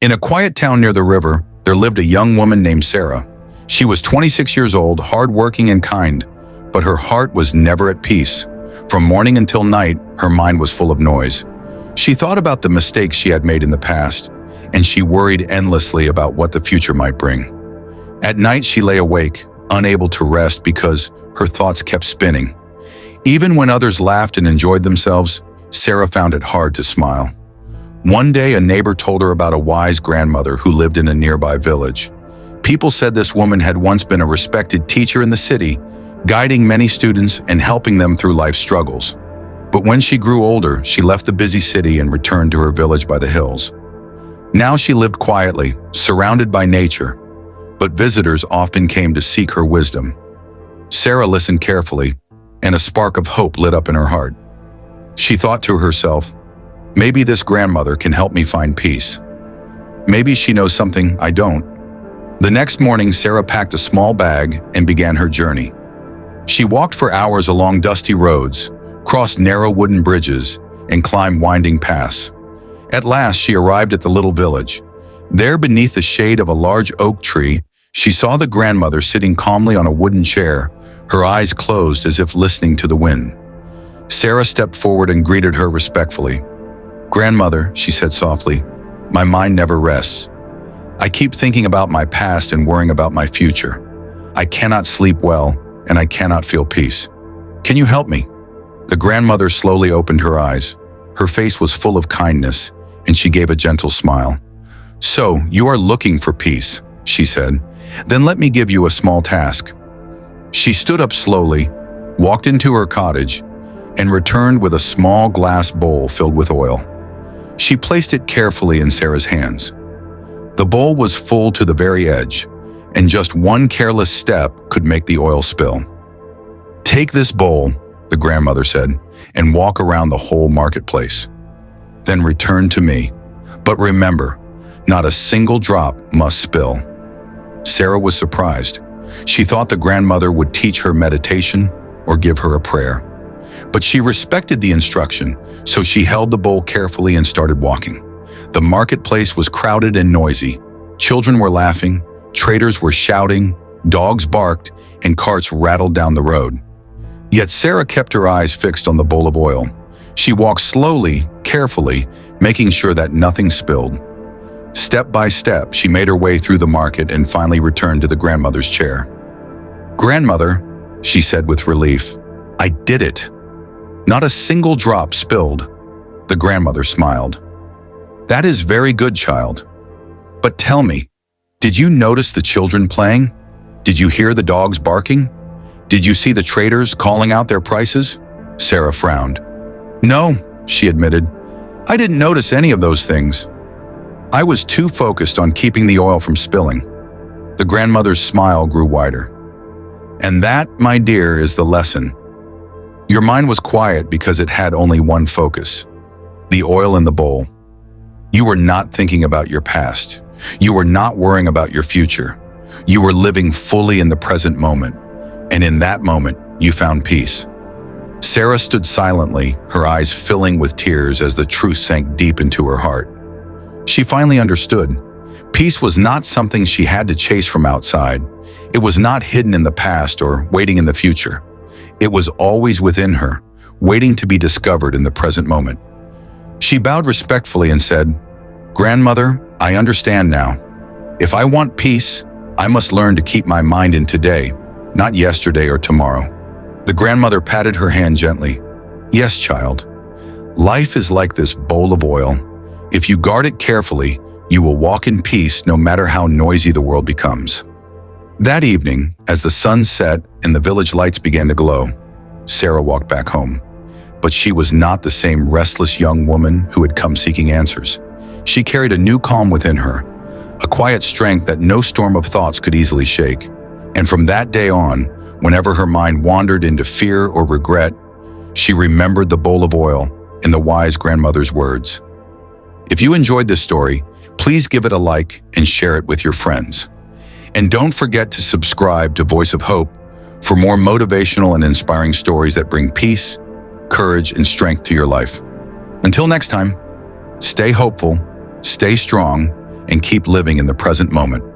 In a quiet town near the river, there lived a young woman named Sarah. She was 26 years old, hardworking and kind, but her heart was never at peace. From morning until night, her mind was full of noise. She thought about the mistakes she had made in the past, and she worried endlessly about what the future might bring. At night, she lay awake, unable to rest because her thoughts kept spinning. Even when others laughed and enjoyed themselves, Sarah found it hard to smile. One day, a neighbor told her about a wise grandmother who lived in a nearby village. People said this woman had once been a respected teacher in the city, guiding many students and helping them through life's struggles. But when she grew older, she left the busy city and returned to her village by the hills. Now she lived quietly, surrounded by nature, but visitors often came to seek her wisdom. Sarah listened carefully, and a spark of hope lit up in her heart. She thought to herself, maybe this grandmother can help me find peace. Maybe she knows something I don't. The next morning, Sarah packed a small bag and began her journey. She walked for hours along dusty roads, crossed narrow wooden bridges, and climbed winding paths. At last, she arrived at the little village. There, beneath the shade of a large oak tree, she saw the grandmother sitting calmly on a wooden chair, her eyes closed as if listening to the wind. Sarah stepped forward and greeted her respectfully. "Grandmother," she said softly, "my mind never rests. I keep thinking about my past and worrying about my future. I cannot sleep well, and I cannot feel peace. Can you help me?" The grandmother slowly opened her eyes. Her face was full of kindness, and she gave a gentle smile. "So, you are looking for peace," she said. "Then let me give you a small task." She stood up slowly, walked into her cottage, and returned with a small glass bowl filled with oil. She placed it carefully in Sarah's hands. The bowl was full to the very edge, and just one careless step could make the oil spill. "Take this bowl," the grandmother said, "and walk around the whole marketplace. Then return to me. But remember, not a single drop must spill." Sarah was surprised. She thought the grandmother would teach her meditation or give her a prayer. But she respected the instruction, so she held the bowl carefully and started walking. The marketplace was crowded and noisy. Children were laughing, traders were shouting, dogs barked, and carts rattled down the road. Yet Sarah kept her eyes fixed on the bowl of oil. She walked slowly, carefully, making sure that nothing spilled. Step by step, she made her way through the market and finally returned to the grandmother's chair. "Grandmother," she said with relief, "I did it. Not a single drop spilled." The grandmother smiled. "That is very good, child. But tell me, did you notice the children playing? Did you hear the dogs barking? Did you see the traders calling out their prices?" Sarah frowned. "No," she admitted. "I didn't notice any of those things. I was too focused on keeping the oil from spilling." The grandmother's smile grew wider. "And that, my dear, is the lesson. Your mind was quiet because it had only one focus: the oil in the bowl. You were not thinking about your past. You were not worrying about your future. You were living fully in the present moment, and in that moment, you found peace." Sarah stood silently, her eyes filling with tears as the truth sank deep into her heart. She finally understood. Peace was not something she had to chase from outside. It was not hidden in the past or waiting in the future. It was always within her, waiting to be discovered in the present moment. She bowed respectfully and said, "Grandmother, I understand now. If I want peace, I must learn to keep my mind in today, not yesterday or tomorrow." The grandmother patted her hand gently. "Yes, child. Life is like this bowl of oil. If you guard it carefully, you will walk in peace no matter how noisy the world becomes." That evening, as the sun set and the village lights began to glow, Sarah walked back home. But she was not the same restless young woman who had come seeking answers. She carried a new calm within her, a quiet strength that no storm of thoughts could easily shake. And from that day on, whenever her mind wandered into fear or regret, she remembered the bowl of oil and the wise grandmother's words. If you enjoyed this story, please give it a like and share it with your friends. And don't forget to subscribe to Voice of Hope for more motivational and inspiring stories that bring peace, courage, and strength to your life. Until next time, stay hopeful, stay strong, and keep living in the present moment.